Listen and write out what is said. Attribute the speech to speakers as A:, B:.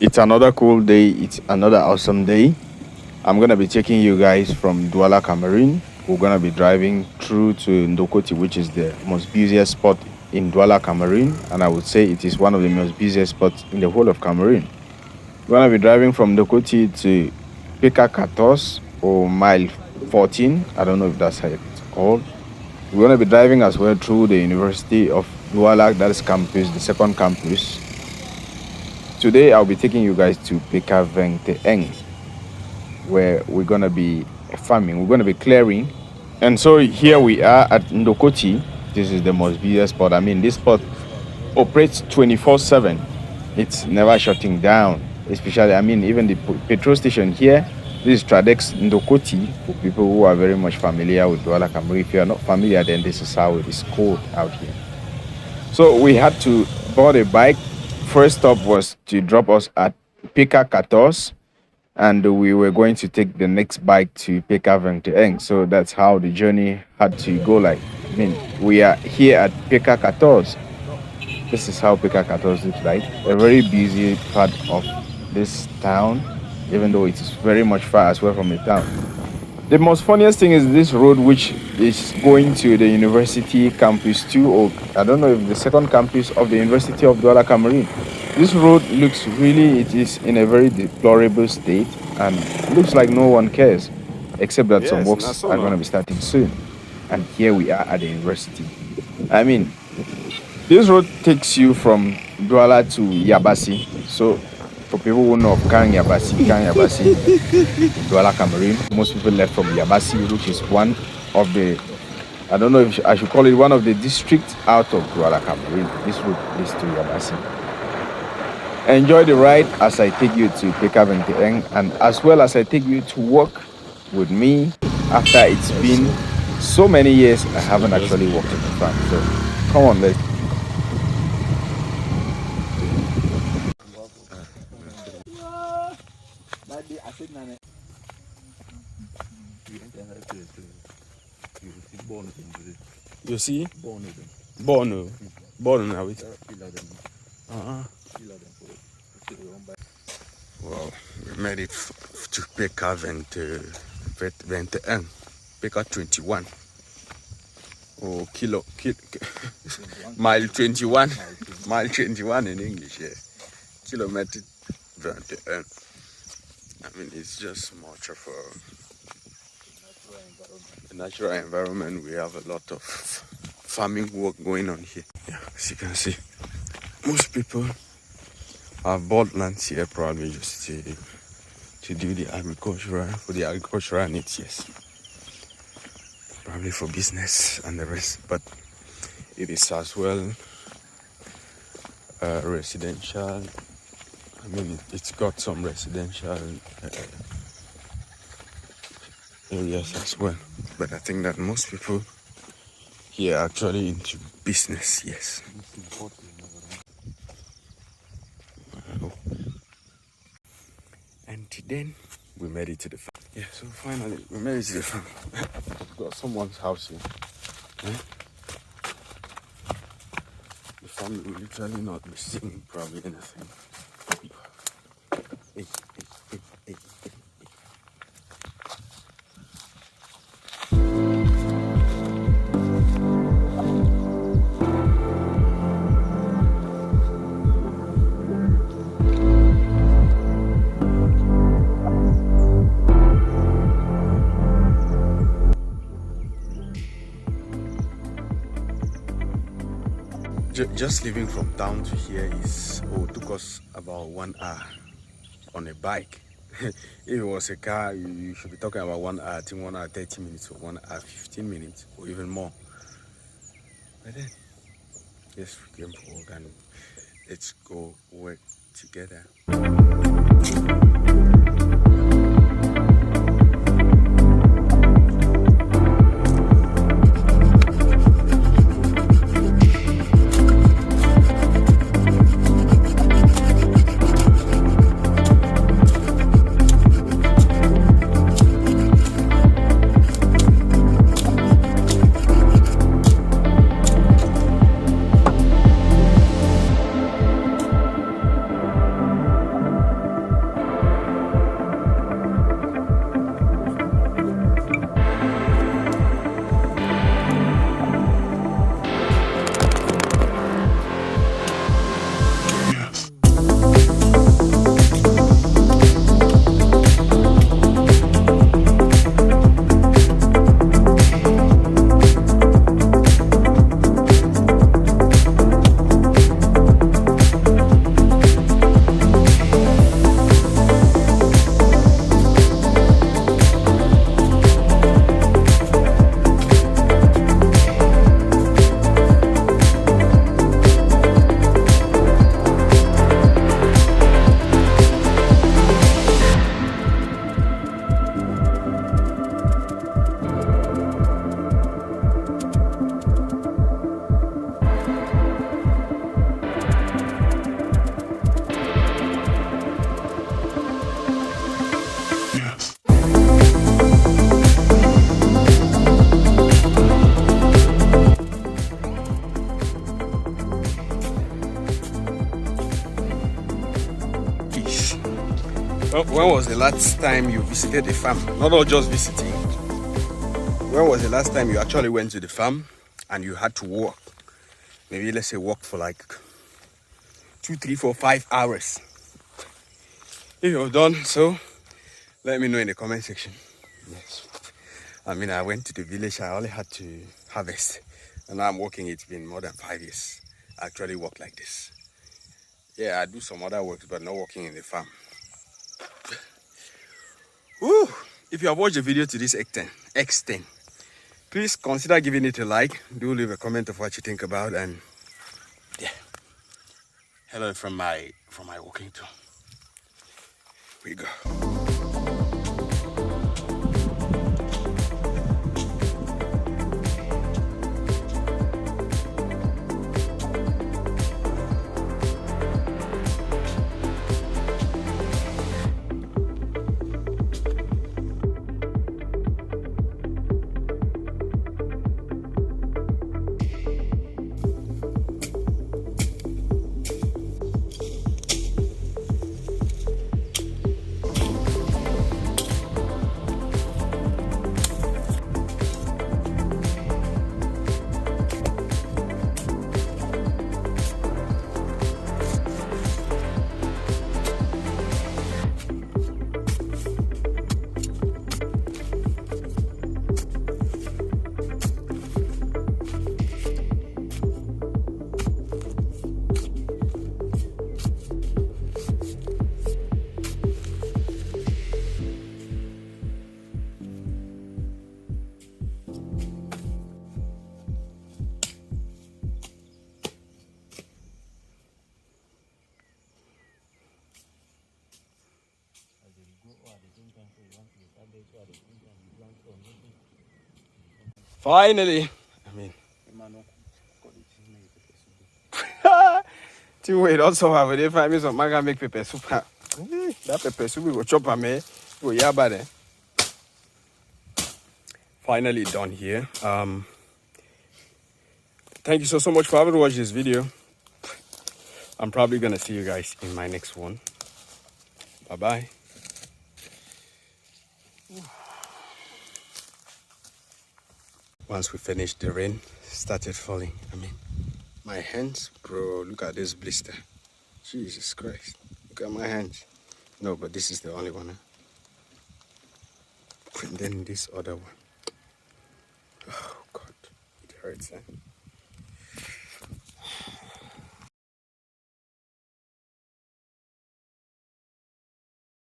A: It's another cool day. It's another awesome day. I'm gonna be taking you guys from Douala, Cameroon. We're gonna be driving through to Ndokoti, which is the most busiest spot in Douala, Cameroon, and I would say it is one of the most busiest spots in the whole of Cameroon. We're gonna be driving from Ndokoti to pk14 or mile 14. I don't know if that's how it's called. We're gonna be driving as well through the University of Douala, that is campus, the second campus. Today I'll be taking you guys to pk14, where we're gonna be farming, we're gonna be clearing. And so here we are at Ndokoti. This is the most busiest spot. I mean, this spot operates 24/7. It's never shutting down. Especially, I mean, even the petrol station here. This is Tradex Ndokoti for people who are very much familiar with Douala, Cameroon. If you are not familiar, then this is how it is called out here. So we had to board a bike. First stop was to drop us at pk14, and we were going to take the next bike to pk14. So that's how the journey had to go. Like, I mean, we are here at pk14. This is how pk14 looks like. A very busy part of this town, even though it is very much far as well from the town. The most funniest thing is this road, which is going to the University Campus 2, or I don't know if the second campus of the University of Douala, Cameroon. This road looks really, it is in a very deplorable state, and looks like no one cares, except that some works are going to be starting soon. And here we are at the university. I mean, this road takes you from Douala to Yabassi. So for people who know of Yabassi, Douala, Cameroon, most people left from Yabassi, which is one of the, I don't know if I should call it one of the districts out of Douala, Cameroon. This route leads to Yabassi. Enjoy the ride as I take you to pk14, and as well as I take you to work with me after it's been so many years I haven't actually worked in the farm. So come on, let's. You see? Born now. Well, we made it to pk21, pk21. Oh, mile 21. Mile 21 in English, yeah. Kilometer 21. I mean, it's just much of a natural environment. We have a lot of farming work going on here. Yeah, as you can see, most people have bought lands here probably just to do the agricultural needs, yes. Probably for business and the rest, but it is as well residential. I mean, it's got some residential areas as well, but I think that most people here are actually into business, yes. And then we made it to the farm. Yeah, so finally we made it to the farm. We've got someone's house here. Yeah? The family will literally not be seeing probably anything. Hey. Just leaving from town to here took us about 1 hour on a bike. If it was a car, you should be talking about 1 hour, I think 1 hour 30 minutes or 1 hour 15 minutes or even more. But then, yes, we came for work and let's go work together.
B: Well, when was the last time you visited a farm? Not just visiting. When was the last time you actually went to the farm and you had to walk? Maybe let's say walk for like 2, 3, 4, 5 hours. If you're done, so let me know in the comment section. Yes. I mean, I went to the village, I only had to harvest. And now I'm working, it's been more than 5 years. I actually work like this. Yeah, I do some other work, but not working in the farm. Woo! If you have watched the video to this extent, please consider giving it a like. Do leave a comment of what you think about, and yeah. Hello from my walking tour. We go. Finally, I mean, to wait also have it. Find me some maga make pepper soup. That pepper soup we go chop am eh. Go yaba there. Finally done here. Thank you so much for having watched this video. I'm probably gonna see you guys in my next one. Bye bye. Once we finished, the rain started falling. I mean, my hands, bro, look at this blister. Jesus Christ. Look at my hands. No, but this is the only one. And then this other one. Oh, God. It hurts, eh?